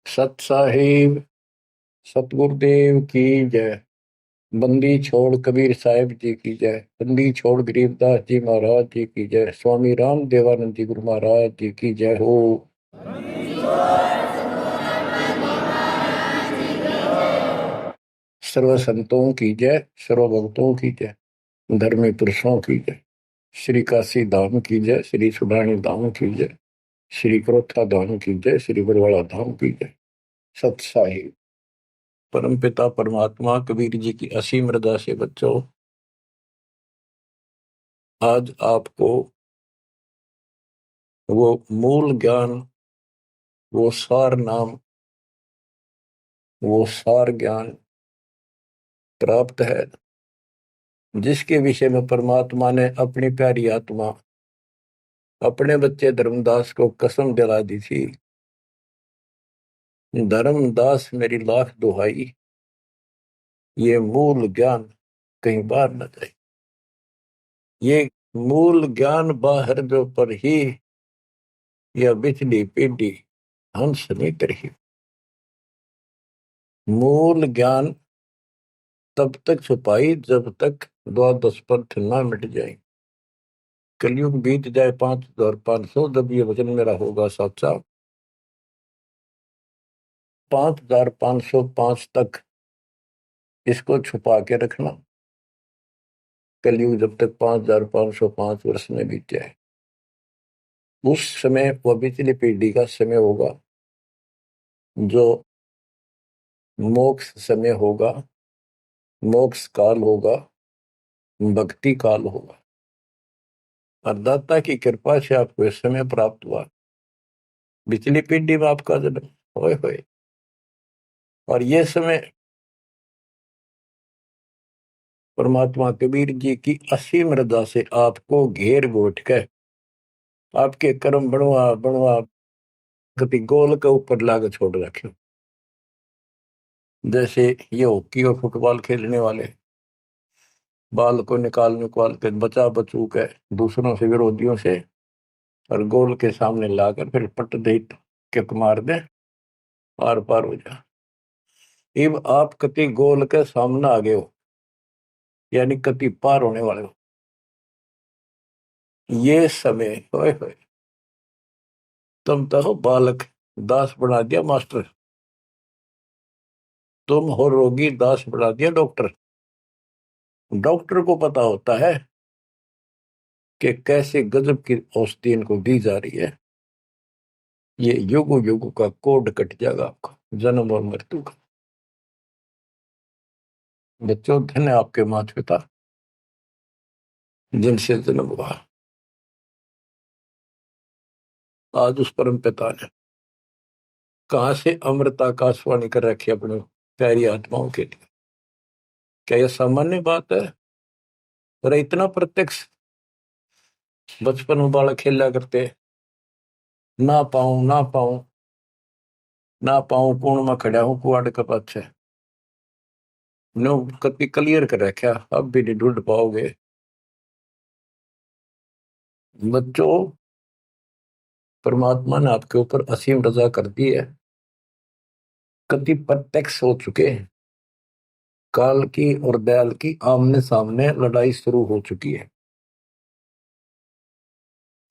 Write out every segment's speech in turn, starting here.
सत साहिब सतगुरुदेव की जय। बंदी छोड़ कबीर साहिब जी की जय। बंदी छोड़ गरीबदास जी महाराज जी की जय। स्वामी राम देवानंद जी गुरु महाराज जी की जय हो। सर्व संतों की जय, सर्व भक्तों की जय, धर्मी पुरुषों की जय। श्री काशी धाम की जय, श्री सुडानी धाम की जय, श्री क्रोथा धाम की जय, श्री बरवाड़ा धाम की जय। सत साहिब परमपिता परमात्मा कबीर जी की असीम रजा से बच्चों, आज आपको वो मूल ज्ञान, वो सार नाम, वो सार ज्ञान प्राप्त है जिसके विषय में परमात्मा ने अपनी प्यारी आत्मा अपने बच्चे धर्मदास को कसम दिला दी थी। धर्मदास मेरी लाख दुहाई, ये मूल ज्ञान कहीं बाहर न जाए। ये मूल ज्ञान बाहर जो पर ही यह बिजली पीढ़ी हंस नहीं करी। मूल ज्ञान तब तक छुपाई जब तक द्वादश पंथ न मिट जाए। कलयुग बीत जाए 5500, जब ये वचन मेरा होगा सच्चा। 5505 तक इसको छुपा के रखना। कलयुग जब तक 5505 वर्ष में बीत जाए, उस समय वह पिछली पीढ़ी का समय होगा जो मोक्ष समय होगा, मोक्ष काल होगा, भक्ति काल होगा। और दाता की कृपा से आपको इस समय प्राप्त हुआ। पिछली पीढ़ी में आपका जन्म होए होए, और ये समय परमात्मा कबीर जी की असीम रजा से आपको घेर घोट के आपके कर्म बनवा बनवा कभी गोल के ऊपर लाके छोड़ रखे। जैसे ये हॉकी और फुटबॉल खेलने वाले बाल को निकाल निकाल के बचा बचू के दूसरों से, विरोधियों से, और गोल के सामने लाकर फिर पट दे किक मार दे, पार पार हो जा। अब आप कति गोल के सामने आ गए हो, यानी कति पार होने वाले हो। ये समय होए होए, तुम तो बालक दास बना दिया मास्टर, तुम हो रोगी दास बना दिया डॉक्टर। डॉक्टर को पता होता है कि कैसे गजब की औषधि इनको दी जा रही है। ये युग युग का कोड कट जाएगा आपका, जन्म और मृत्यु का। बच्चों, धन्य आपके माता पिता जिनसे जन्म हुआ। आज उस परम पिता ने कहां से अमृत आकाशवाणी कर रखी अपने प्यारी आत्माओं के लिए। क्या यह सामान्य बात है? पर इतना प्रत्यक्ष बचपन में बालक खेला करते, ना पाऊं ना पाऊं ना पाऊं, कूण में खड़ा हूं कुआड़ के पाछे, नो कभी क्लियर कर रखा, अब भी नहीं ढूंढ पाओगे। बच्चों, परमात्मा ने आपके ऊपर असीम रजा कर दी है। कति प्रत्यक्ष हो चुके हैं। काल की और दयाल की आमने सामने लड़ाई शुरू हो चुकी है,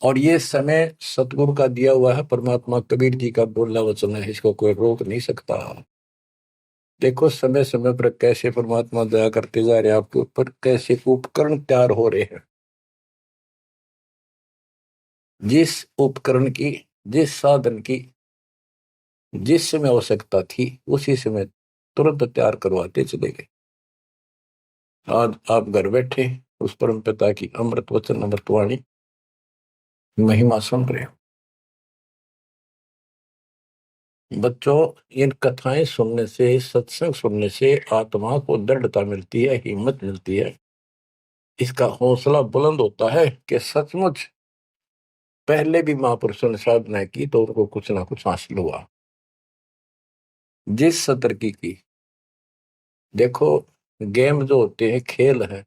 और ये समय सतगुरु का दिया हुआ है, परमात्मा कबीर जी का बोला वचन है, इसको कोई रोक नहीं सकता। देखो समय समय पर कैसे परमात्मा दया करते जा रहे हैं आपके ऊपर, कैसे उपकरण तैयार हो रहे हैं। जिस उपकरण की, जिस साधन की जिस समय आवश्यकता थी, उसी समय तुरंत तैयार करवाते चले गए। आज आप घर बैठे उस परम पिता की अमृत वचन अमृतवाणी महिमा सुन रहे हो। बच्चों, इन कथाएं सुनने से, सत्संग सुनने से आत्मा को दृढ़ता मिलती है, हिम्मत मिलती है, इसका हौसला बुलंद होता है कि सचमुच पहले भी महापुरुषों ने साधना की तो उनको कुछ ना कुछ हासिल हुआ। जिस सतर की देखो, गेम जो होते हैं, खेल है,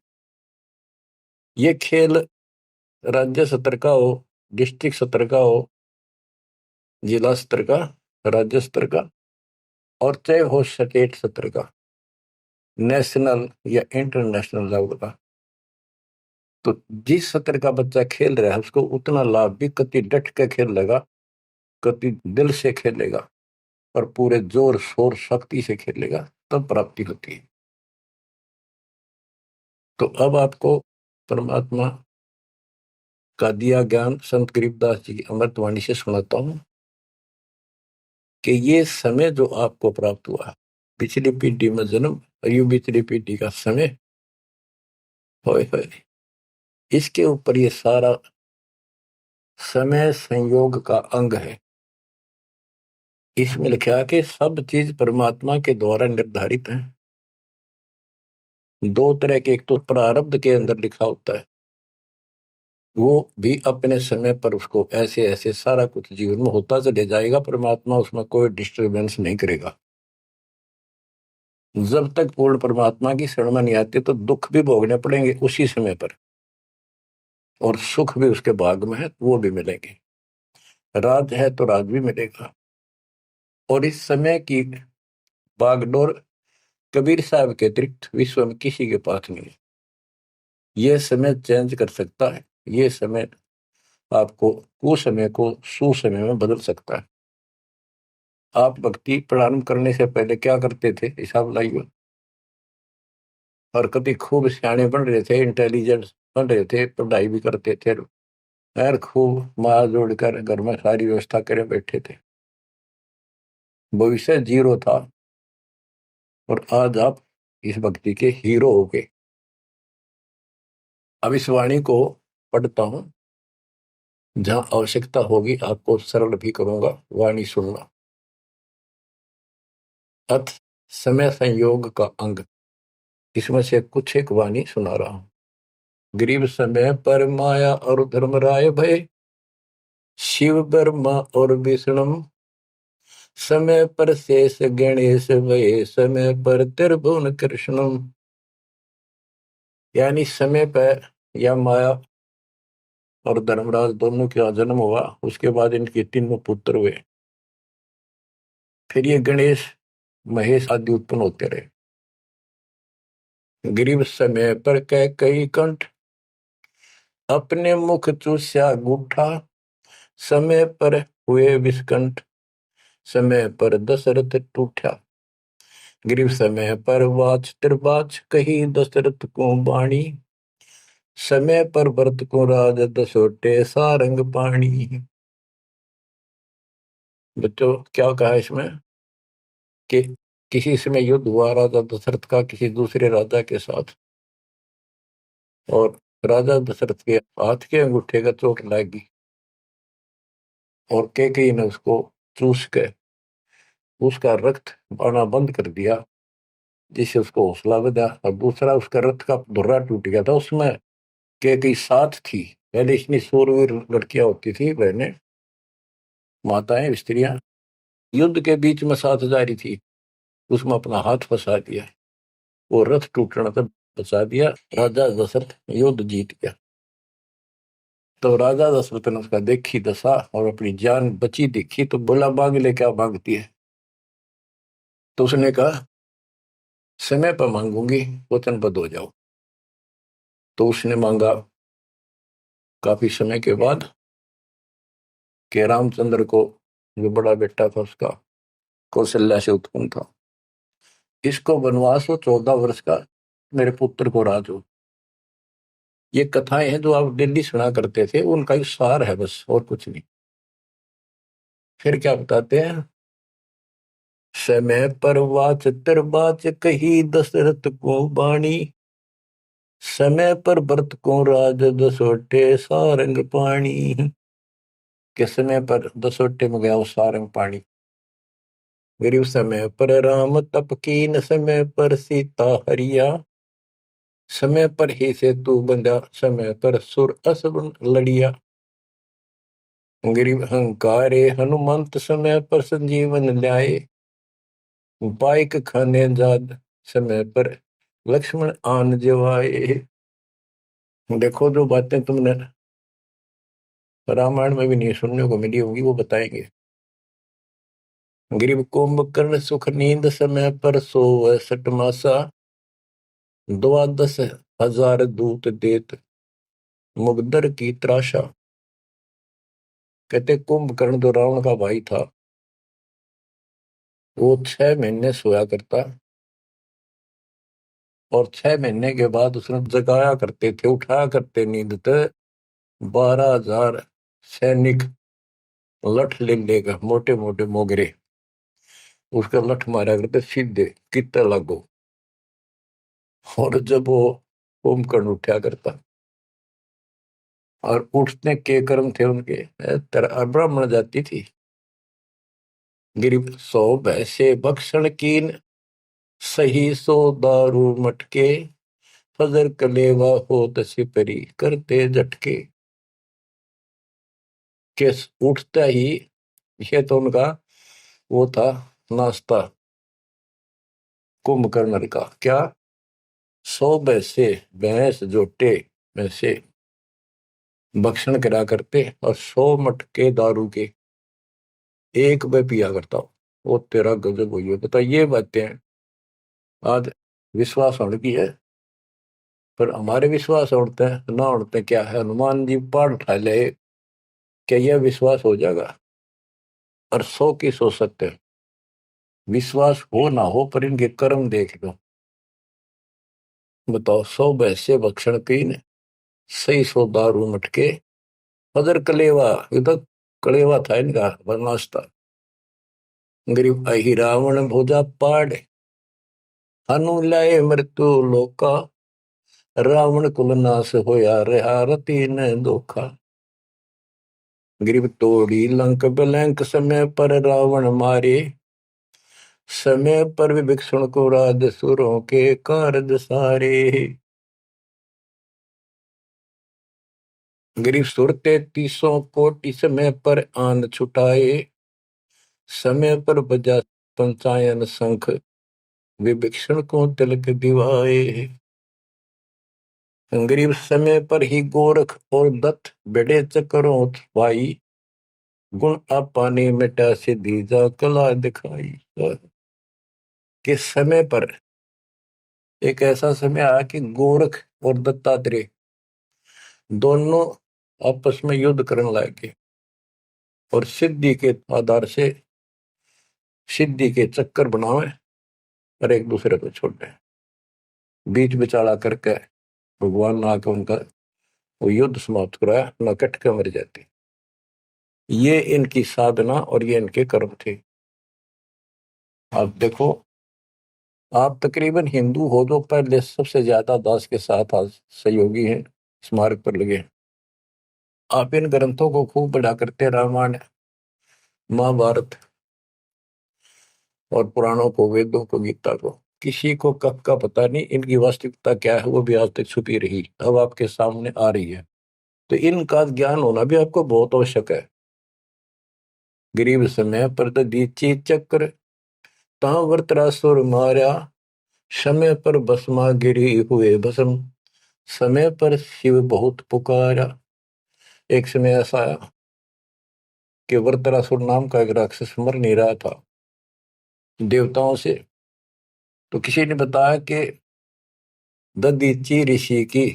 ये खेल राज्य स्तर का हो, डिस्ट्रिक्ट स्तर का हो, जिला स्तर का, राज्य स्तर का, और चाहे हो स्टेट सत्र का, नेशनल या इंटरनेशनल लेवल का, तो जिस सत्र का बच्चा खेल रहा है उसको उतना लाभ भी कति डट के खेलेगा, कति दिल से खेलेगा और पूरे जोर शोर शक्ति से खेलेगा, तब प्राप्ति होती है। तो अब आपको परमात्मा का दिया ज्ञान संत गरीबदास जी की अमृतवाणी से सुनाता हूं कि ये समय जो आपको प्राप्त हुआ है, पिछली पीढ़ी में जन्म और यू पिछली पीढ़ी का समय, होए होए, इसके ऊपर ये सारा समय संयोग का अंग है। इसमें लिखा कि सब चीज परमात्मा के द्वारा निर्धारित है। दो तरह के, एक तो प्रारब्ध के अंदर लिखा होता है, वो भी अपने समय पर उसको ऐसे ऐसे सारा कुछ जीवन में होता चले जाएगा, परमात्मा उसमें कोई डिस्टरबेंस नहीं करेगा। जब तक पूर्ण परमात्मा की शरण में नहीं आते तो दुख भी भोगने पड़ेंगे उसी समय पर, और सुख भी उसके भाग में है तो वो भी मिलेंगे। राज है तो राज भी मिलेगा। और इस समय की बागडोर कबीर साहब के अतिरिक्त विश्व में किसी के पास नहीं है। यह समय चेंज कर सकता है, ये समय आपको कुसमय को सुसमय में बदल सकता है। आप भक्ति प्रारंभ करने से पहले क्या करते थे, हिसाब लाइए। और कभी खूब सियाने बन रहे थे, इंटेलिजेंस बन रहे थे, पढ़ाई भी करते थे, यार खूब माँ जोड़कर घर में सारी व्यवस्था करे बैठे थे, भविष्य जीरो था। और आज आप इस भक्ति के हीरो हो गए। अब इस वाणी को पढ़ता हूं, जहां आवश्यकता होगी आपको सरल भी करूंगा, वाणी सुनना। अथ समय संयोग का अंग, इसमें से कुछ एक वाणी सुना रहा हूं। ग्रीव समय पर माया और धर्मराय भय, शिव ब्रह्मा और विष्णु, समय पर शेष गणेश भय, समय पर त्रिभुवन कृष्ण। यानी समय पर या माया और धर्मराज दोनों का जन्म हुआ, उसके बाद इनके तीनों पुत्र हुए, फिर ये गणेश महेश आदि उत्पन्न होते रहे। ग्रीव समय पर कह कई कंठ, अपने मुख चूस्या गुठा, समय पर हुए विस्कंठ, समय पर दशरथ टूठा। ग्रीव समय पर वाच त्रिबाच, कही दशरथ को बाणी, समय पर भरत को राज दसोटे सारंग पाणी। बच्चों क्या कहा इसमें कि किसी समय युद्ध हुआ राजा दशरथ का किसी दूसरे राजा के साथ, और राजा दशरथ के हाथ के अंगूठे का चोट लगी और कैकेयी ने उसको चूस के उसका रक्त आना बंद कर दिया, जिससे उसको हौसला बढ़ा। और दूसरा, उसका रथ का धुर्रा टूट गया था, उसमें कैकेयी साथ थी। पहले इतनी शूरवीर लड़कियां होती थी, बहनें, माताएं, स्त्रियां, युद्ध के बीच में साथ जा रही थी, उसमें अपना हाथ फंसा दिया, वो रथ टूटने तक बचा दिया, राजा दशरथ युद्ध जीत गया। तो राजा दशरथ ने उसका देखी दशा और अपनी जान बची देखी, तो बोला मांग ले, क्या मांगती है। तो उसने कहा समय पर मांगूंगी, वचनबद्ध हो जाओ। तो उसने मांगा काफी समय के बाद कि रामचंद्र को, जो बड़ा बेटा था उसका, कौशल्या से उत्पन्न था, इसको वनवास हो 14 वर्ष का, मेरे पुत्र को राज हो। ये कथाएं हैं जो आप दिल्ली सुना करते थे, उनका ही सार है बस, और कुछ नहीं। फिर क्या बताते हैं, समय पर वाच बाच, कही दशरथ को बाणी, समय पर भरत को राज दसोटे सारंग पाणी। के समय पर दसोटे में गया वो सारंग पाणी। गरीब समय पर राम तप कीन, समय पर सीता हरिया, समय पर ही से तू बंधा, समय पर सुर असुर लड़िया। गरीब अहंकारे हनुमंत, समय पर संजीवन ल्याए, बाइक खाने जाद, समय पर लक्ष्मण आन जवाए। देखो जो बातें तुमने रामायण में भी नहीं सुनने को मिली होंगी, वो बताएंगे। गरीब कुंभकर्ण सुख नींद समय पर सोवै सठ मासा, 12,000 दूत देत मुगदर की त्राशा। कहते कुंभकर्ण जो रावण का भाई था, वो 6 महीने सोया करता और 6 महीने के बाद उसने जगाया करते थे, उठाया करते नींद से 12,000 सैनिक लठ ले लेकर, मोटे मोटे मोगरे, उसका लठ मारा करते सीधे कितने लागो। और जब वो कुंभकर्ण उठा करता और उठने के कर्म थे उनके, ब्राह्मण जाति थी। गिरिप 100 भैसे बक्सण कीन, सही सो दारू मटके, फजर कलेवा हो सिपरी करते झटके। के उठता ही, ये तो उनका वो था नाश्ता कुंभकर्ण का। क्या? 100 भैंसे, भैंस जोटे भैंसे भक्षण करा करते और 100 मटके दारू के एक में पिया करता हूं। वो तेरा गजब हुई है। बता, ये बातें आज विश्वास होने की है, पर हमारे विश्वास उड़ते हैं ना उड़ते क्या है। हनुमान जी पहाड़ उठा ले, क्या यह विश्वास हो जाएगा? और 100 की सो सकते हैं, विश्वास हो ना हो, पर इनके कर्म देख लो। बताओ, 100 भैंसे भक्षण कीन, सही सो दारू मटके, फजर कलेवा, ये तो कलेवा था इनका नाश्ता। गरीब अहि रावण भोजा पाड़, हनु लाए मृत्यु लोका, रावण कुल नाश होया रहा रति न धोखा। गरीब तोड़ी लंक बिलंक, समय पर रावण मारे, समय पर विभीषण को राज सुरों के कारज सारे। गरीब सुर 33 कोटि, समय पर आन छुटाए, समय पर बजा पंचायन शंख, विभीषण को तिलक दिवाए। गरीब समय पर ही गोरख और दत्त बड़े चक्रों भाई, गुण आपाने मिटा से दीजा कला दिखाई। कि समय पर एक ऐसा समय आया कि गोरख और दत्तात्रेय दोनों आपस में युद्ध करने लगे और सिद्धि के आधार से सिद्धि के चक्कर बनावे और एक दूसरे को छोड़े। बीच बिचारा करके भगवान ने आकर उनका वो युद्ध समाप्त कराया, न कट के मर जाते। ये इनकी साधना और ये इनके कर्म थे। आप देखो, आप तकरीबन हिंदू हो जो पहले सबसे ज्यादा दास के साथ आज सहयोगी हैं, स्मारक पर लगे। आप इन ग्रंथों को खूब पढ़ा करते, रामायण महाभारत और पुराणों को, वेदों को, गीता को। किसी को कब का पता नहीं, इनकी वास्तविकता क्या है वो भी आज तक छुपी रही, अब आपके सामने आ रही है। तो इनका ज्ञान होना भी आपको बहुत आवश्यक है। गरीब समय पर दीची चक्र, ता वृत्रासुर मारा, समय पर भस्मा गिरी हुए भस्म, समय पर शिव बहुत पुकारा। एक समय ऐसा आया कि वृत्रासुर नाम का एक राक्षस मर नहीं रहा था देवताओं से, तो किसी ने बताया कि दधीची ऋषि की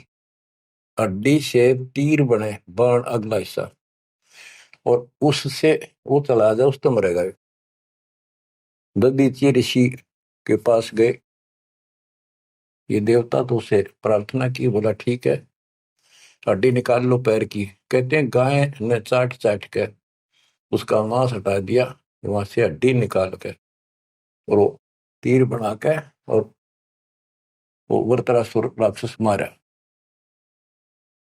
हड्डी से तीर बने, बाण अगला हिस्सा, और उससे वो चला जाए उस तो मरेगा। दधीची ऋषि के पास गए, ये देवता तो उसे प्रार्थना की, बोला ठीक है हड्डी निकाल लो पैर की। कहते हैं गाय ने चाट चाट के उसका मांस हटा दिया, वहां से हड्डी निकाल के और वो तीर बना के और वो वृत्रासुर राक्षस मारा।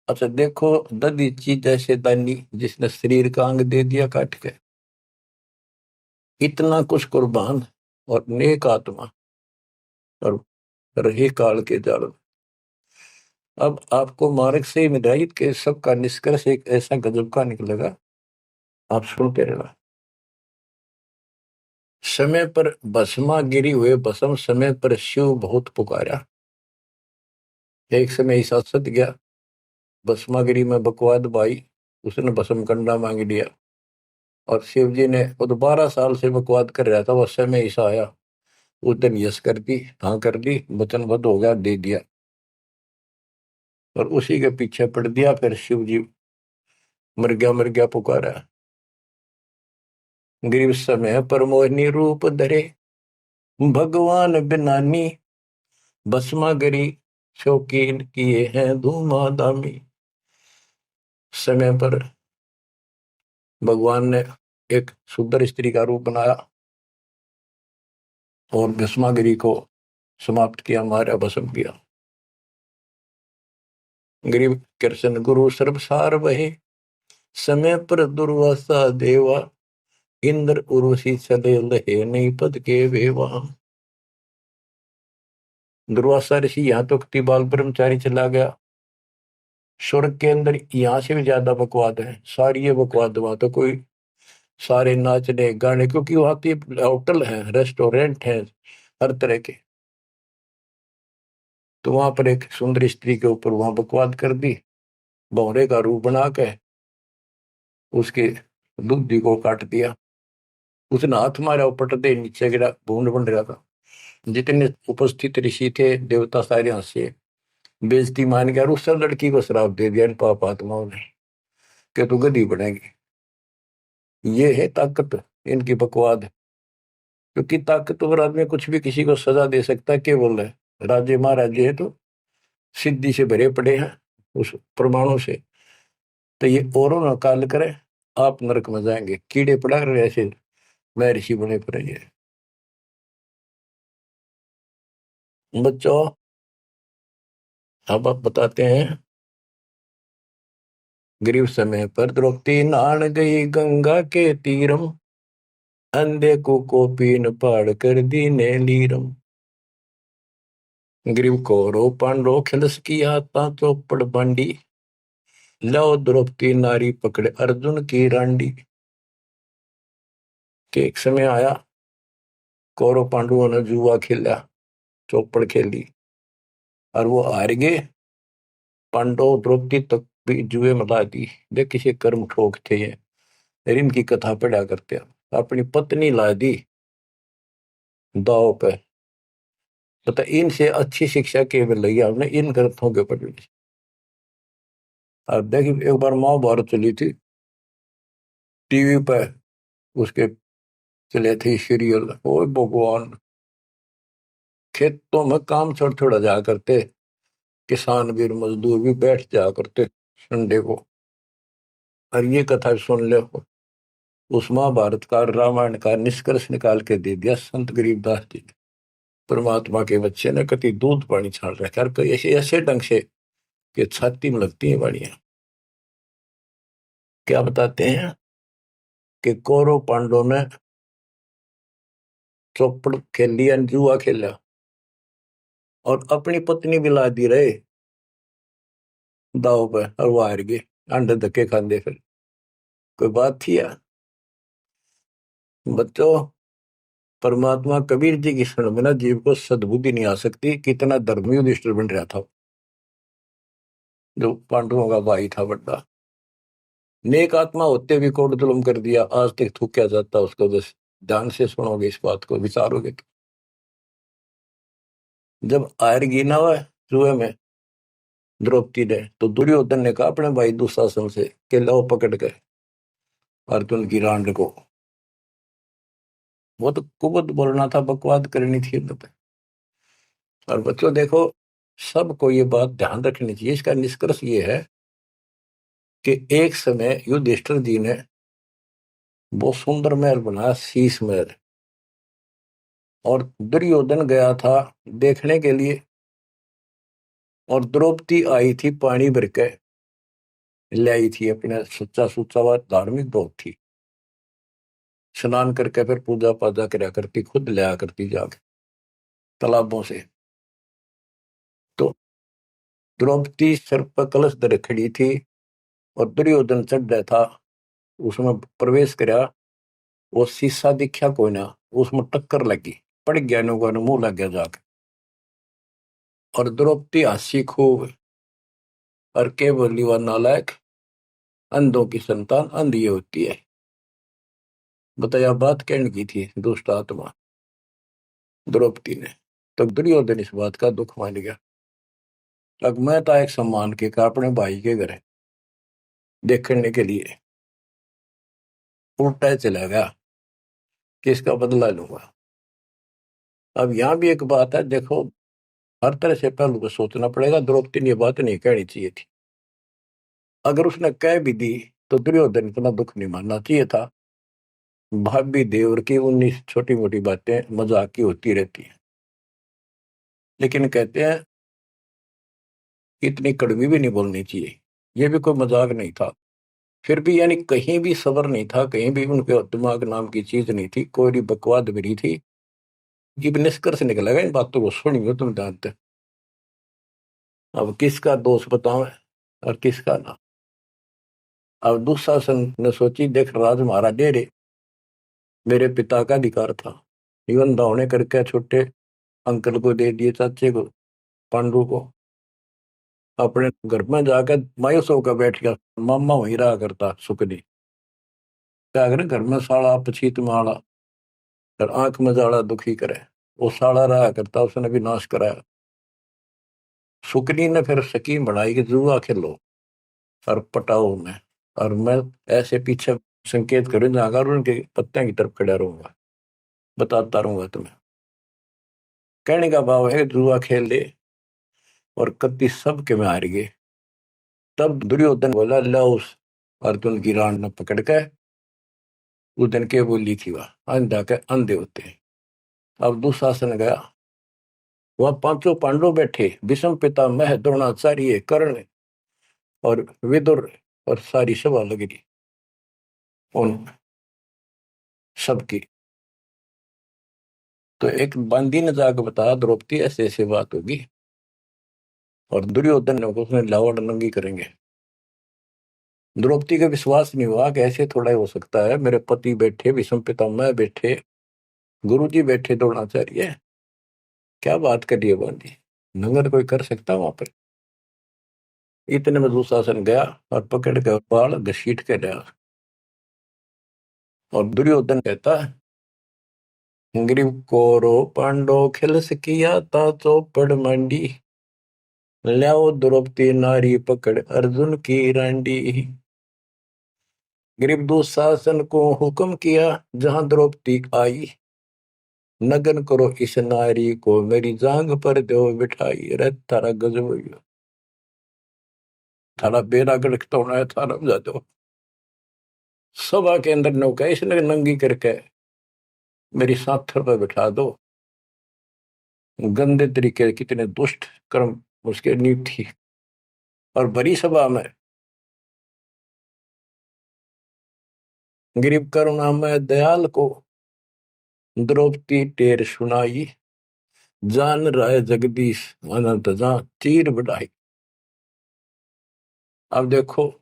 अच्छा देखो, दधीची जैसे दानी जिसने शरीर का अंग दे दिया काट के, इतना कुछ कुर्बान और नेक आत्मा और रही काल के जाल। अब आपको मार्ग से ही मिलाइट के सबका निष्कर्ष एक ऐसा गजब का निकलेगा, आप सुनते रहना। समय पर भस्मा गिरी हुए भस्म, समय पर शिव बहुत पुकारा। एक समय ऐसा सत गया, भस्मागिरी में बकवाद भाई, उसने भस्म कंडा मांग लिया। और शिव जी ने वो तो 12 साल से बकवाद कर रहा था, वो समय ऐसा आया, उस दिन यश कर दी, हाँ कर दी, वचनबद्ध हो गया, दे दिया। और उसी के पीछे पड़ दिया, फिर शिव जी मर गया पुकारा। गरीब समय पर मोहिनी रूप धरे, भगवान बिनानी, भस्मा गरी शौकीन किए हैं धूमाधामी। समय पर भगवान ने एक सुंदर स्त्री का रूप बनाया और भस्मागिरी को समाप्त किया, मारा, भस्म किया। गरीब कृष्ण गुरु सर्वसार वहे, समय पर दुर्वासा देवा, इंद्र उर्वशी चले लहे, नहीं पद के वेवा। दुर्वासा ऋषि यहाँ तो बाल ब्रह्मचारी चला गया, स्वर्ग के अंदर यहाँ से भी ज्यादा बकवाद है, सारी ये बकवाद। वहां तो कोई सारे नाचने गाने, क्योंकि वहां की होटल है, रेस्टोरेंट है, हर तरह के। तो वहां पर एक सुंदर स्त्री के ऊपर वहां बकवाद कर दी, भौरे का रूप बना के उसके दुग्धी को काट दिया। उसने हाथ मारा, पट दे नीचे गिरा, भूड बन रहा था। जितने उपस्थित ऋषि थे, देवता, सारे हंसे, बेइज्जती मान गया। उस लड़की को श्राप दे दिया इन पाप आत्माओं ने कि तू गधी बनेगी। ये है ताकत इनकी, बकवाद। क्योंकि ताकतवर आदमी कुछ भी किसी को सजा दे सकता है, केवल है राजे महाराजे है तो सिद्धि से भरे पड़े हैं उस प्रमाणों से। तो ये औरों ना काल करे, आप नरक में जाएंगे, कीड़े पड़ा रहे ऐसे महर्षि बने पड़े। ये बच्चों, अब आप बताते हैं। गरीब समय पर द्रौपदी नहान गई गंगा के तीरम, अंधे को पीन पाड़ कर दीने लीरम। ग्रीव कौरव पांडव खिलस की आता चौपड़ बांडी, लो द्रौपदी नारी पकड़े अर्जुन की रांडी। के एक समय आया, कौरव पांडवों ने जुआ खेला, चौपड़ खेली, और वो हार गए। पांडव द्रौपदी तक भी जुए में ला दी। देख किसी कर्म ठोक थे ये, इनकी कथा पढ़ा करते। अपनी पत्नी ला दी दाव पे। पता इनसे अच्छी शिक्षा केवल लगी हमने इन ग्रंथों के ऊपर। अब देखिए, एक बार महाभारत चली थी टीवी पे, उसके चले थे सीरियल। ओ भगवान, खेतों में काम छोड़ छोड़ा जा करते, किसान भी मजदूर भी बैठ जा करते संडे को, और ये कथा सुन ले। उस महाभारत का, रामायण का निष्कर्ष निकाल के दे दिया संत गरीबदास जी ने। परमात्मा के बच्चे ने कति दूध पानी छाल रखा, और ऐसे ऐसे ढंग से कि छाती में लगती है वाणियां। क्या बताते हैं कि कौरव पांडव ने चौपड़ खेल लिया, जुआ खेला, और अपनी पत्नी भी ला दी रहे दाव पे, और वो हार गए। अंडे धक्के खाते फिर कोई बात थी यार। बच्चों, परमात्मा कबीर जी की शरण में ना जीव को सद्बुद्धि नहीं आ सकती। कितना धर्मी युधिष्ठिर बन रहा था, जो पांडवों का भाई था बड़ा। नेक आत्मा होते भी कोट जुल्म कर दिया, आज तक थूका जाता उसको। बस ध्यान से सुनोगे, इस बात को विचारोगे तो। जब आयरगी ना हुआ जुए में द्रौपदी ने, तो दुर्योधन ने कहा अपने भाई दुशासन से कि लो पकड़ के अर्जुन की रांड को। वो तो कुबत बोलना था, बकवाद करनी थी तो। और बच्चों देखो, सबको ये बात ध्यान रखनी चाहिए। इसका निष्कर्ष ये है कि एक समय युधिष्ठिर जी ने वो सुंदर महल बनाया, शीश महल, और दुर्योधन गया था देखने के लिए। और द्रौपदी आई थी पानी भर के लाई थी, अपने सच्चा सुच्चा हुआ, धार्मिक बहुत थी। स्नान करके फिर पूजा पाजा कराया करती, खुद लिया करती जाके तालाबों से। तो द्रौपदी सिर पर कलश धरे खड़ी थी, और दुर्योधन चढ़ रहा था, उसमें प्रवेश कराया। वो शीशा दिखा कोई ना, उसमें टक्कर लगी, पड़ गया, नुका मुंह लग गया जाके। और द्रौपदी हंसी खूब, और के बोली, वह नालायक, अंधों की संतान अंधी होती है। बताया बात कहने की थी दुष्ट आत्मा द्रौपदी ने। तो दुर्योधन इस बात का दुख मान गया। अब मैं था एक सम्मान के का अपने भाई के घर देखने के लिए उल्टा चला गया कि इसका बदला लूंगा। अब यहाँ भी एक बात है, देखो हर तरह से पहलू को सोचना पड़ेगा। द्रौपदी ने ये बात नहीं कहनी चाहिए थी। अगर उसने कह भी दी तो दुर्योधन इतना दुख नहीं मानना चाहिए था। भाभी देवर की 19 छोटी मोटी बातें मजाक की होती रहती है, लेकिन कहते हैं इतनी कड़वी भी नहीं बोलनी चाहिए। ये भी कोई मजाक नहीं था। फिर भी यानी कहीं भी सबर नहीं था, कहीं भी उनके दिमाग नाम की चीज नहीं थी, कोई भी बकवाद भी नहीं थी। ये भी निष्कर्ष निकलेगा इन बातों को सुनियो तुम जानते। अब किसका दोष बताओ और किसका ना। अब दुशासन ने सोची देख राज हमारा डेरे मेरे पिता का अधिकार था, जीवन दावने करके छोटे अंकल को दे दिए, चाचे को पांडु को। अपने घर में जाकर मायूस होकर बैठ गया। मामा वहीं रहा करता सुखनी। क्या करे घर में साड़ा पछीत माड़ा और आंख में जाड़ा दुखी करे। वो साड़ा रहा करता, उसने भी नाश कराया। सुकनी ने फिर स्कीम बनाई कि जुआ खेलो और पटाओ में, और मैं ऐसे पीछे संकेत करूं जाकर उनके पत्ते की तरफ खड़ा रहूंगा, बताता रहूंगा तुम्हें। कहने का भाव है जुआ खेल ले और कति सबके में हार गए। तब दुर्योधन बोला ला उस अर्जुन की रान न पकड़ के। उस दिन के बोली थी वह अंधा के अंधे होते हैं। अब दुशासन गया, वह पांचों पांडव बैठे, भीष्म पिता मह द्रोणाचार्य कर्ण और विदुर, और सारी सभा लग रही उन सबकी। तो एक बंदी ने जाकर बताया द्रौपदी ऐसे ऐसे बात होगी, और दुर्योधन ने उसने लावड़ नंगी करेंगे। द्रौपदी का विश्वास नहीं हुआ कि ऐसे थोड़ा ही हो सकता है। मेरे पति बैठे, भीष्म पितामह बैठे, गुरुजी बैठे, द्रोणाचार्य, क्या बात करिए बंदी, नंगर कोई कर सकता वहां पर। इतने में दुशासन गया और पकड़ के बाल घसीट के गया। और दुर्योधन कहता ग्रीव कोरो पांडो खिलस किया ता चौपड़ मंडी, ल्याओ द्रौपदी नारी पकड़ अर्जुन की रांडी। ग्रीव दुशासन को हुक्म किया जहां द्रौपदी आई, नगन करो इस नारी को मेरी जांग पर दो बिठाई। रे थारा गजब हो गया, थारा बेड़ा गड़कता होना है, थारा बजा दो। सभा के अंदर नौका इसने नंगी करके मेरी साथर पर बिठा दो। गंदे तरीके कितने दुष्ट कर्म उसके नींव थी। और बड़ी सभा में गरीब करुणा में दयाल को द्रौपदी टेर सुनाई, जान राय जगदीश अनंत जा चीर बढ़ाई। अब देखो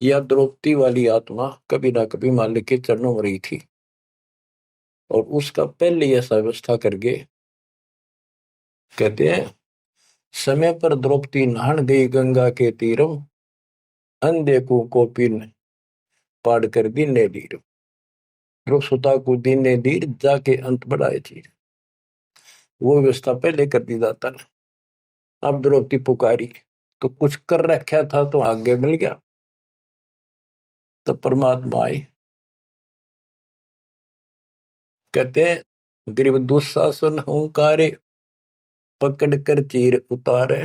यह द्रौपदी वाली आत्मा कभी ना कभी मालिक के चरणों में रही थी, और उसका पहले ऐसा व्यवस्था करके कहते हैं समय पर द्रौपदी नहान गई गंगा के तीरम, अंधे को कोपिन पाड़ कर दीने लीर, सुता को दीने लीर जाके अंत बढ़ाए थी। वो व्यवस्था पहले कर दी जाता ना। अब द्रौपदी पुकारी तो कुछ कर रखा था तो आगे मिल गया। तो परमात्मा आए, कहते हैं गरीब दुशासन हुंकारे, पकड़ कर चीर उतारे,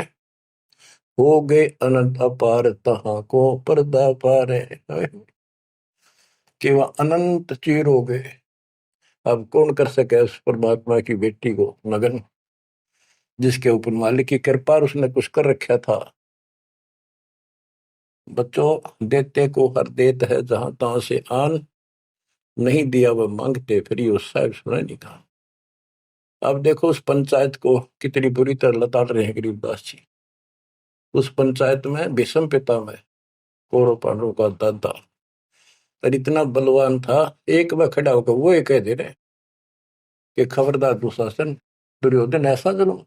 हो गए अनंत अपार तहां को पर्दा पारे। कि वह अनंत चीर हो गए। अब कौन कर सके उस परमात्मा की बेटी को नगन, जिसके ऊपर मालिक की कृपा उसने कुछ कर रखा था। बच्चों देते को हर देत है जहां तहां से आन, नहीं दिया वह मांगते फिर ये साहब सुना नहीं कहा। अब देखो उस पंचायत को कितनी बुरी तरह लताड़ रहे हैं गरीबदास जी। उस पंचायत में भीष्म पितामह कौरव पांडवों का दादा और इतना बलवान था, एक बार खड़ा होकर वो ये कह दे रहे कि खबरदार दुशासन, दुर्योधन ऐसा जुल्म।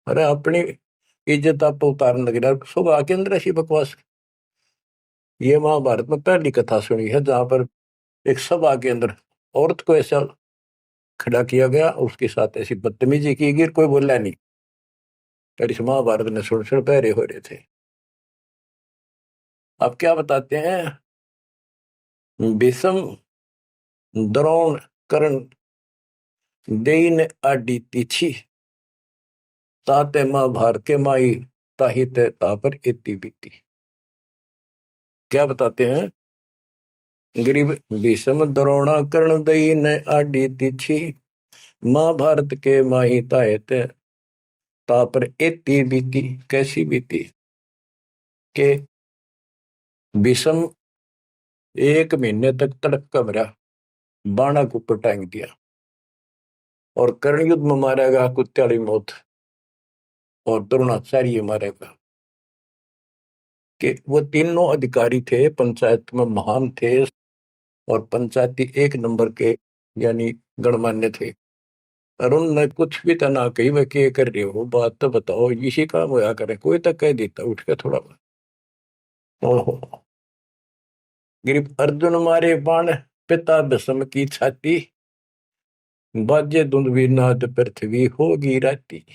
अरे अपनी इज्जत आप उतारने लग रहा, सुबह के अंदर ऐसी बकवास। ये महाभारत में पहली कथा सुनी है जहां पर एक सभा के अंदर औरत को ऐसा खड़ा किया गया, उसके साथ ऐसी बदतमीजी की गई, कोई बोला नहीं। पर इस महाभारत ने सुन पहरे हो रहे थे। अब क्या बताते हैं, भीष्म द्रोण कर्ण देइन आडी तिथि ताते महाभारत के माई ताही ते तापर इति बीती। क्या बताते हैं, गरीब भीष्म द्रोणा कर्ण देइन आडी तिथि महाभारत के माही ताहे ते तापर इति बीती। कैसी बीती के भीष्म 1 महीने तक तड़क कमरा बाणा को ऊपर टांग दिया और कर्ण युद्ध में मारेगा कुत्त्याली मौत और द्रोणाचार्य मारेगा। कि वो तीनों अधिकारी थे, पंचायत में महान थे और पंचायती 1 नंबर के यानी गणमान्य थे। और उनने कुछ भी तना कही वह क्या कर रहे हो, बात तो बताओ, इसी काम होया करे। कोई तक कह देता उठ के थोड़ा। ओहो, गिरिप अर्जुन मारे बाण पिता भीष्म की छाती बाजे धुंधवी नाद पृथ्वी होगी राती।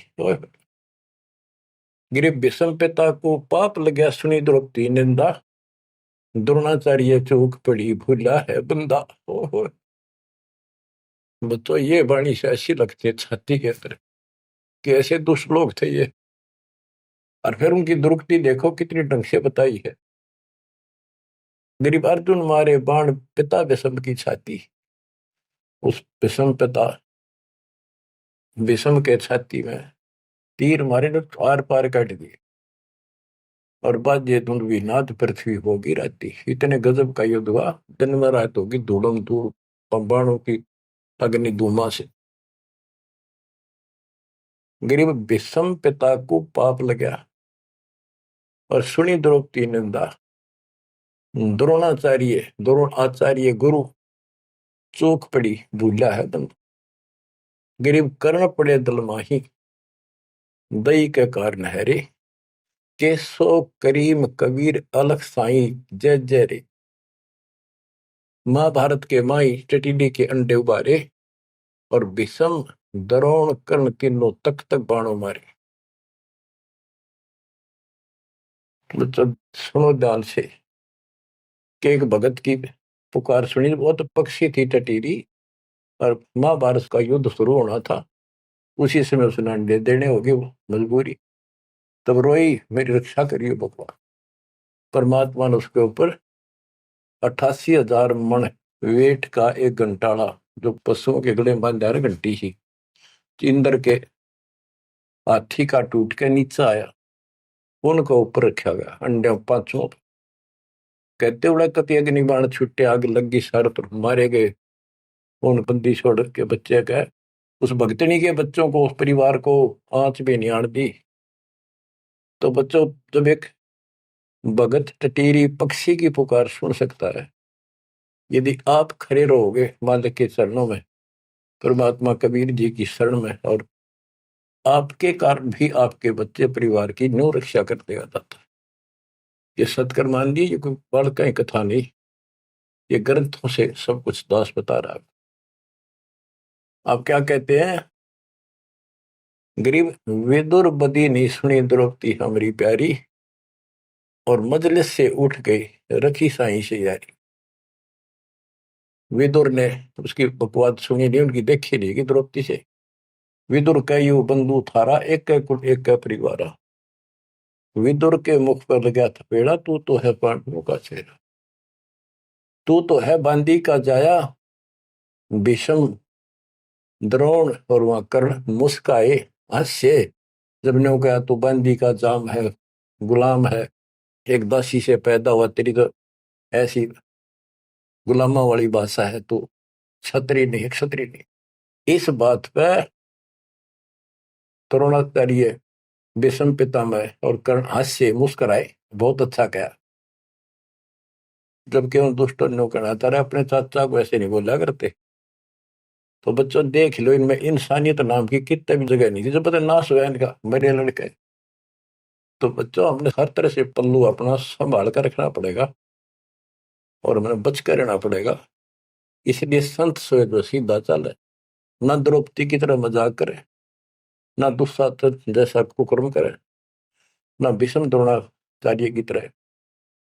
गिरिप भीष्म पिता को पाप लगा सुनी द्रौपदी निंदा द्रोणाचार्य चौक पड़ी भूला है बंदा। ओहो, तो ये वाणी से ऐसी लगती है छाती के अंदर कि ऐसे दुष्ट लोग थे ये। और फिर उनकी दुर्गति देखो कितनी ढंग से बताई है। गरीब अर्जुन मारे बाण पिता भीष्म की छाती, उस भीष्म पिता भीष्म के छाती में तीर मारे ने आर पार काट दिए और बाजे धुंधवी नाद पृथ्वी होगी राती। इतने गजब का युद्ध हुआ, दिन में रात होगी धूड़म धूड़ बाणों की अग्नि धूमा से। गरीब भीष्म पिता को पाप लगा और सुनी द्रौपदी निंदा द्रोण आचार्य गुरु चूक पड़ी भूला है बंद। गरीब कर्ण पड़े दल माही दई के कारण है रे केसो करीम कबीर अलख साई जय जय रे। महाभारत के माई टिटिडी के अंडे उबारे और भीष्म द्रोण कर्ण तीनों तक तक बाणों मारे। बच्चों सुनो ध्यान से कि एक भगत की पुकार सुनी, बहुत पक्षी थी टटीरी और महाभारत का युद्ध शुरू होना था। उसी समय उसने अंडे देने होगी, वो मजबूरी। तब रोई मेरी रक्षा करिए भगवान। परमात्मा ने उसके ऊपर 88,000 मन वेट का एक घंटाड़ा जो पशुओं के गले में बांधा घंटी ही इंद्र के हाथी का टूट के नीचे आया, उनको ऊपर रखा गया अंडे 5 कहते उड़ा कति अग्नि बाण छुट्टे आग लगी सर पर मारे गए। उन बंदी छोड़ के बच्चे कह उस भक्तनी के बच्चों को, उस परिवार को आंच भी नहीं आन दी। तो बच्चों जब एक भगत टटीरी पक्षी की पुकार सुन सकता है, यदि आप खड़े रहोगे मालिक के चरणों में, परमात्मा कबीर जी की शरण में, और आपके कारण भी आपके बच्चे परिवार की न्यू रक्षा कर देगा दाता। ये सत्कर मान ली, ये कोई बड़ कहीं कथा नहीं, ये ग्रंथों से सब कुछ दास बता रहा है। आप क्या कहते हैं, गरीब विदुर बदी नहीं सुनी द्रौपदी हमारी प्यारी और मजलिस से उठ गई रखी साई से यारी। विदुर ने उसकी बकवाद सुनी नहीं, उनकी देखी नहीं कि द्रौपदी से। विदुर कयु बंधु थारा एक कुल एक परिवारा। विदुर के मुख पर लगा थपेड़ा, तू तो है पांडवों का चेहरा, तू तो है बांदी का जाया। भीष्म द्रोण और वहां कर्ण मुस्काए हास्य जब ने कहा तू बांदी का जाम है, गुलाम है, एक दासी से पैदा हुआ, तेरी तो ऐसी गुलामा वाली भाषा है, तू क्षत्रिय नहीं, क्षत्रिय नहीं। इस बात पर द्रोणाचार्य भीष्म पितामह और कर्ण हास्य मुस्कुराए, बहुत अच्छा कहा। जबकि उन दुष्टों ने कहना तारा अपने चाचा को ऐसे नहीं बोला करते। तो बच्चों देख लो, इनमें इंसानियत नाम की कितने भी जगह नहीं थी। जब पता नाश हुआ इनका, मेरे लड़के, तो बच्चों हमने हर तरह से पल्लू अपना संभाल कर रखना पड़ेगा। और मैंने बच कर रहना पड़ेगा। इसलिए संत सोए जो सीधा चले, ना द्रौपदी की तरह मजाक करे, ना दुस्साहस जैसा कुकर्म करे, ना भीष्म द्रोणाचार्य की तरह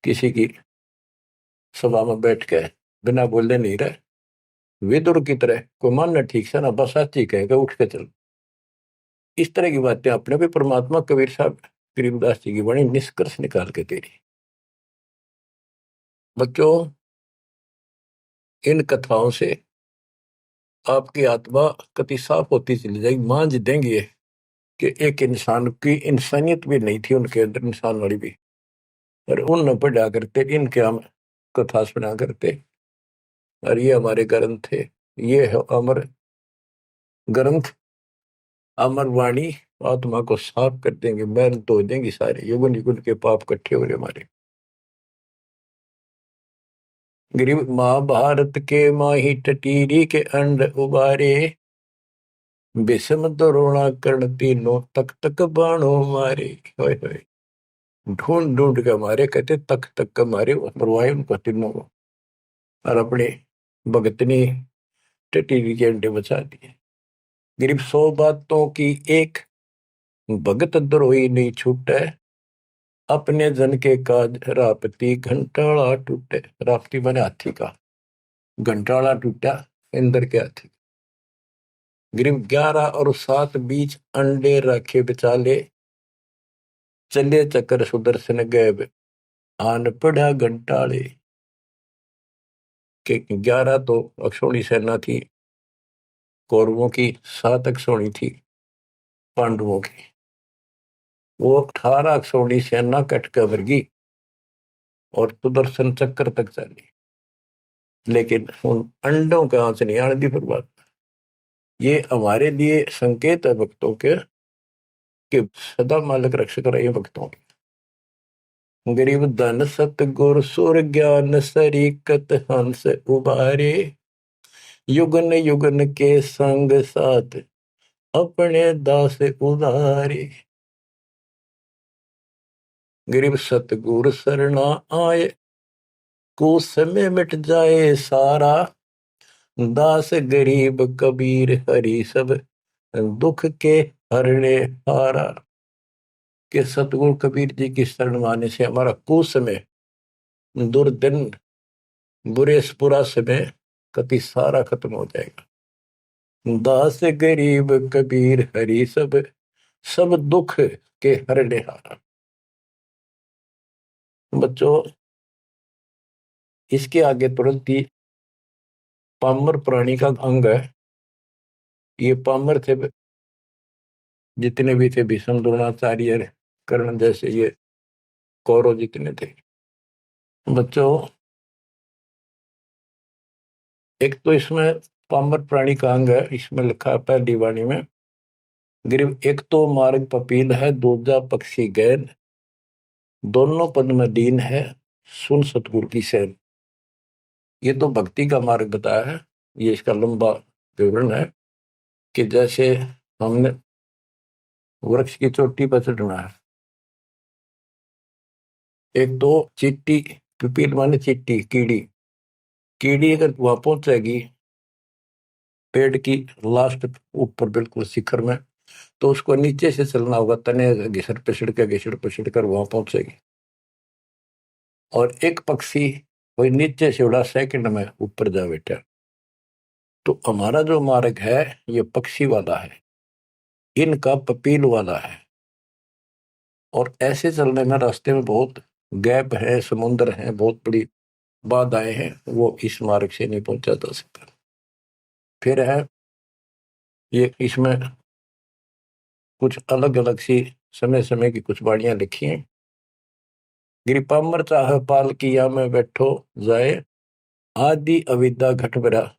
किसी की सभा में बैठ के बिना बोले नहीं रहे। विदुर की तरह कोई मानना ठीक से ना बस साची कहेगा उठ के चल। इस तरह की बातें अपने भी परमात्मा कबीर साहब गरीबदास जी की बड़ी निष्कर्ष निकाल के दे रही। बच्चों, इन कथाओं से आपकी आत्मा कति साफ होती चली जाएगी। मान देंगे कि एक इंसान की इंसानियत भी नहीं थी उनके अंदर, इंसान वाली भी, और उन न पढ़ा करते, इनके हम कथा सुना करते। और ये हमारे ग्रंथ थे, ये है अमर ग्रंथ, अमर वाणी आत्मा को साफ कर देंगे, मैल धो देंगे सारे युगन युगन के पाप इकट्ठे हो रहे हमारे। गरीब महाभारत के माही टटीरी के अंड उबारे, विषम द्रोणा कर्ण तीनों तक तक बाणों मारे। होय होय, ढूंढ ढूंढ के मारे, कहते तक तक के मारे, मरवाए उनको तीनों को, और अपने भगतनी टटीरी के अंडे बचा दिए। गरीब 100 बातों की एक, भगत द्रोही नहीं छूटे, अपने जन के काज रापती घंटाला टूटे। रापती बने हाथी का, घंटाला टूटा इंद्र के हाथी। गरीब 11 और 7 बीच अंडे रखे बिचाले, चले चक्कर सुदर्शन गए आन पढ़ा घंटाले। के 11 तो अक्षौणी सेना थी कौरवों की, 7 अक्षौणी थी पांडवों की। वो 18 अक्षौणी सेना कट कर वर्गी और सुदर्शन चक्कर तक चली, लेकिन उन अंडों का आंच नहीं आने दी बर्बाद। ये हमारे लिए संकेत है भक्तों के कि सदा मालिक रक्षक रहे भक्तों के। गरीब धन सत गुर सुर ज्ञान सरीकत हंस उबारे, युगन युगन के संग साथ अपने दास उदारे। गरीब सतगुर सरना आए, कुछ समय मिट जाए सारा, दास गरीब कबीर हरि सब दुख के हरने हारा। के सतगुरु कबीर जी की शरण माने से हमारा कुछ समय, दुर्दिन, बुरा समय कति सारा खत्म हो जाएगा। दास गरीब कबीर हरि सब सब दुख के हरने हारा। बच्चों, इसके आगे तुरंत ही पामर प्राणी का अंग है। ये पामर थे जितने भी थे, भीष्म द्रोणाचार्य कर्ण जैसे ये कौरव जितने थे। बच्चों, एक तो इसमें पामर प्राणी का अंग है, इसमें लिखा है पहली वाणी में, गरीब एक तो मार्ग पपील है, दूजा पक्षी गैन, दोनों पद में दीन है, सुन सतगुरु की सैन। ये तो भक्ति का मार्ग बताया है। ये इसका लंबा विवरण है कि जैसे हमने वृक्ष की चोटी पर चढ़ना है, एक तो चीटी, पिपील माने चीटी, कीड़ी, कीड़ी अगर वहां पहुंचेगी पेड़ की लास्ट ऊपर बिल्कुल शिखर में, तो उसको नीचे से चलना होगा, तने घिसड़ पिसड़ कर वहां पहुंचेगी। और एक पक्षी कोई नीचे से उड़ा सेकंड में ऊपर जा बैठा। तो हमारा जो मार्ग है ये पक्षी वाला है, इनका पपील वाला है। और ऐसे चलने में रास्ते में बहुत गैप है, समुद्र है, बहुत बड़ी बाधाएं हैं, वो इस मार्ग से नहीं पहुंचा जा सकता। फिर है ये, इसमें कुछ अलग अलग सी समय समय की कुछ बाणियां लिखी हैं। गिरिपामर चाह पाल किया में बैठो जाए, आदि अविद्या घट बरा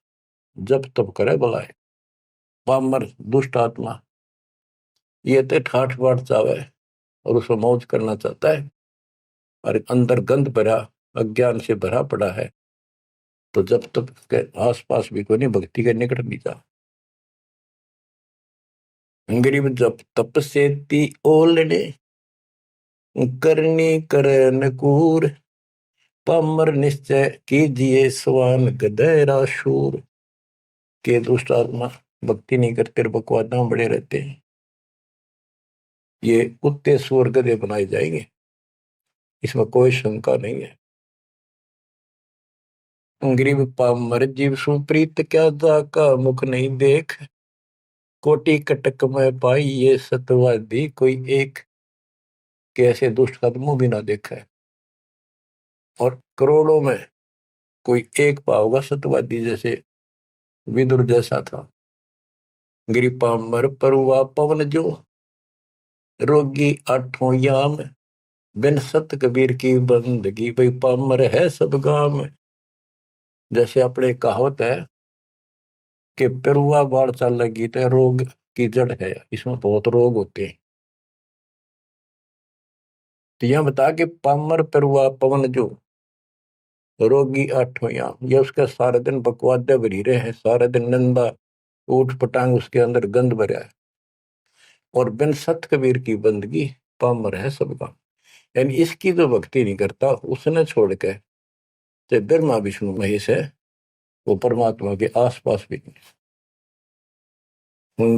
जब तब करे बुलाए। पामर दुष्ट आत्मा ये तो ठाठ बाट चावे और उसको मौज करना चाहता है, और अंदर गंध भरा अज्ञान से भरा पड़ा है, तो जब तक के आसपास भी कोई नहीं, भक्ति के निकट नहीं जा। गरीब जब तप से ती ओलने, करनी करन कूर, पामर निश्चय कीजिए स्वान गधेरा शूर। के दुष्ट आत्मा भक्ति नहीं करते, बकवादा बड़े रहते हैं, ये कुत्ते सूअर गधे बनाए जाएंगे, इसमें कोई शंका नहीं है। गरीब पामर जीव सुप्रीत क्या जाका मुख नहीं देख। कोटि कटक में पाई ये सतवादी कोई एक। कैसे दुष्ट का मुंह भी ना देखा है, और करोड़ों में कोई एक पाओगा सतवादी जैसे विदुर जैसा था। गरीब पामर परुआ पवन जो रोगी आठों याम। बिन सत कबीर की बंदगी भाई पामर है सब गाम। जैसे अपने कहावत है कि पेरुआ बाढ़ चल लगी तो रोग की जड़ है, इसमें बहुत रोग होते हैं। तो यह बता कि पामर पेरुआ पवन जो रोगी आठों याम, ये उसका सारा दिन बकवादे भरी रहे हैं, सारा दिन नंदा ऊट पटांग उसके अंदर गंद भरा है। और बिन सत कबीर की बंदगी पामर है सब गाम। यानी इसकी जो भक्ति नहीं करता उसने छोड़ के चाहे ब्रह्मा विष्णु महेश है, वो परमात्मा के आसपास भी नहीं।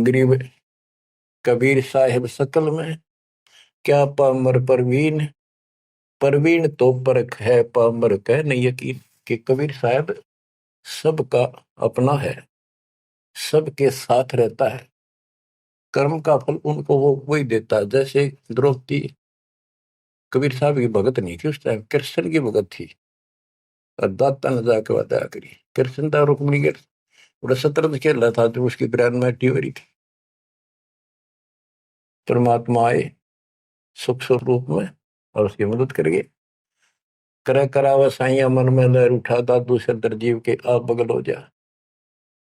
गरीब कबीर साहिब सकल में क्या पामर परवीन। परवीन तो परख है पामर कह नहीं यकीन। कि कबीर साहब सबका अपना है, सबके साथ रहता है, कर्म का फल उनको वो वही देता है। जैसे द्रौपदी कबीर साहब की भगत नहीं थी, उस टाइम कृष्ण की भगत थी, और दाता ने जाके बताया करी कृष्ण था रुक्मिणी के बड़ा शतरंज खेल रहा था जो उसकी ब्रांड में हो रही थी। परमात्मा आए सुख स्वरूप में और उसकी मदद करेंगे। करे करावा साइया मन में लहर उठा दादू से दरजीव के आप बगल हो जा।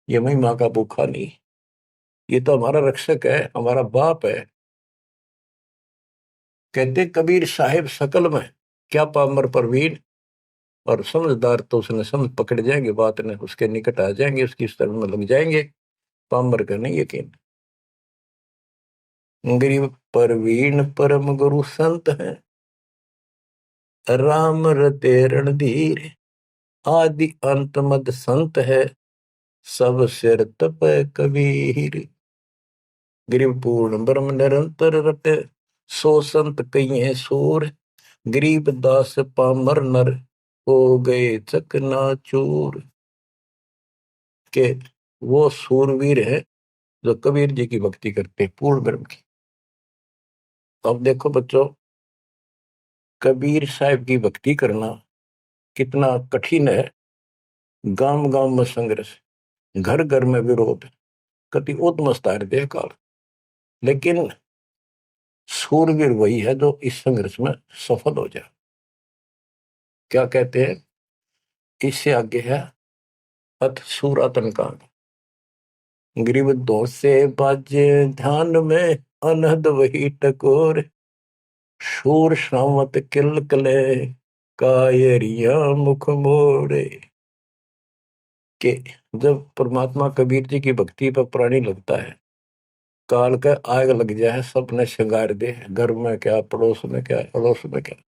ये महिमा का भूखा नहीं, ये तो हमारा रक्षक है, हमारा बाप है। कहते कबीर साहिब सकल में क्या पामर परवीन। और समझदार तो उसने समझ पकड़ जाएंगे, बात ने उसके निकट आ जाएंगे, उसकी शरण में लग जाएंगे। पामर का नहीं यकीन। गरीब परवीन परम गुरु संत है, राम रते रणधीर। आदि अंत मद संत है, सब सिर तप कबीर। गरीब पूर्ण ब्रह्म निरंतर रटे, सो संत कई है सूर। गरीब दास पामर नर, हो गए चकनाचूर। के वो सूरवीर है जो कबीर जी की भक्ति करते हैं पूर्ण ब्रह्म की। अब देखो बच्चों, कबीर साहब की भक्ति करना कितना कठिन है। गांव गांव में संघर्ष, घर घर में विरोध, कति उद्मस्तार दे काल। लेकिन सूरवीर वही है जो इस संघर्ष में सफल हो जाए। क्या कहते हैं, इससे आगे है अथ सूरातन कांड। गरीब दो से बाजे ध्यान में, अनहद वही टकोर। शूर श्रावत किल कले, कायरिया मुख मोड़े। के जब परमात्मा कबीर जी की भक्ति पर प्राणी लगता है, काल का आग लग जाए, सबने श्रृंगार दे, घर में क्या पड़ोस में क्या अड़ोस में क्या।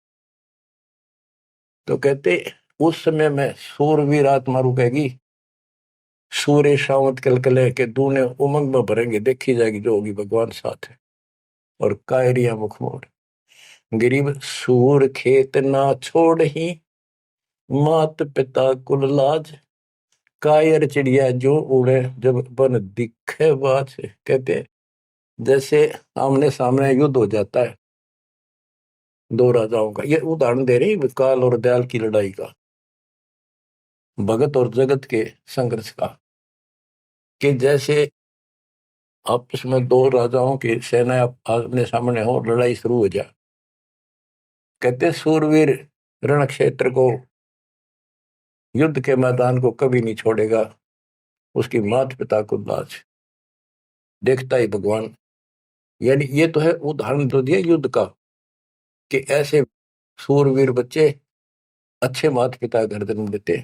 तो कहते उस समय में सूरवीर आत्मा रुकेगी, सूर्य शावत कलकले के दूने उमंग में भरेंगे, देखी जाएगी जो होगी भगवान साथ है। और कायरिया मुख मोड़। गरीब सूर खेत ना छोड़ ही, मात पिता कुल लाज। कायर चिड़िया जो उड़े, जब बन दिखे बाज। कहते जैसे आमने सामने युद्ध हो जाता है दो राजाओं का, ये उदाहरण दे रही काल और दयाल की लड़ाई का, भगत और जगत के संघर्ष का। कि जैसे आपस में दो राजाओं की सेना आमने सामने हो, लड़ाई शुरू हो जाए। कहते सूरवीर रण क्षेत्र को, युद्ध के मैदान को कभी नहीं छोड़ेगा, उसकी माता पिता को लाज देखता ही भगवान। यानी ये तो है उदाहरण तो दिया युद्ध का, कि ऐसे सूरवीर बच्चे अच्छे माता पिता घर जन्म देते।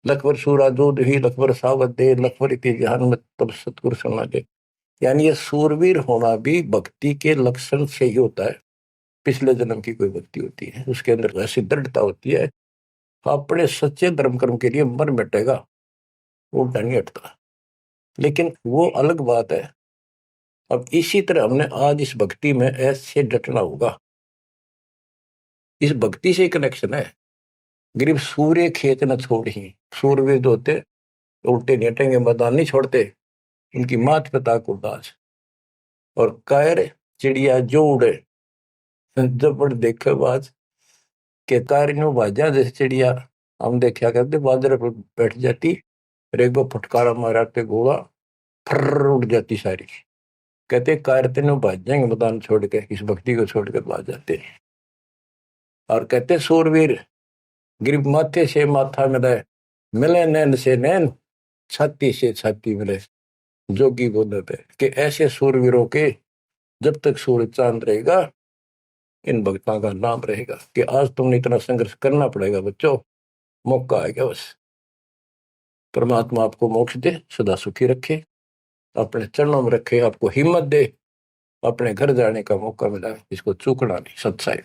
लखबर सूरा दूध ही लखबर सावत दे, लखबर इति जहान में तब सतगुरु सुना दे। यानी ये सूरवीर होना भी भक्ति के लक्षण से ही होता है। पिछले जन्म की कोई भक्ति होती है, उसके अंदर ऐसी दृढ़ता होती है अपने सच्चे धर्म कर्म के लिए मर मिटेगा, वो नहीं हटता। लेकिन वो अलग बात है। अब इसी तरह हमने आज इस भक्ति में ऐसे डटना होगा। इस भक्ति से कनेक्शन है। गरीब सूर्य खेत न छोड़ी, सूरवीर जो होते उल्टे नहीं हटेंगे, मैदान नहीं छोड़ते, इनकी मात पिता को दास। और कायर चिड़िया जो उड़े, जब देखे बाज के कायर नो बाजा जैसे चिड़िया हम देखा करते, बाजरे पर बैठ जाती, रेगो फटकारा माराते गोला फर उड़ जाती सारी। कहते कायर तेनो भाज जाएंगे मैदान छोड़ के, इस भक्ति को छोड़ के भाज जाते हैं। और कहते सूरवीर गरीब माथे से माथा मिले, मिले नैन से नैन, छाती से छाती मिले। जोगी बोलते थे कि ऐसे सूरवीरों के जब तक सूर्य चांद रहेगा, इन भक्तों का नाम रहेगा। कि आज तुमने इतना संघर्ष करना पड़ेगा बच्चों, मौका आएगा बस। परमात्मा आपको मोक्ष दे, सदा सुखी रखे, अपने चरणों में रखे, आपको हिम्मत दे, अपने घर जाने का मौका मिला, इसको चूकना नहीं। सत्साई।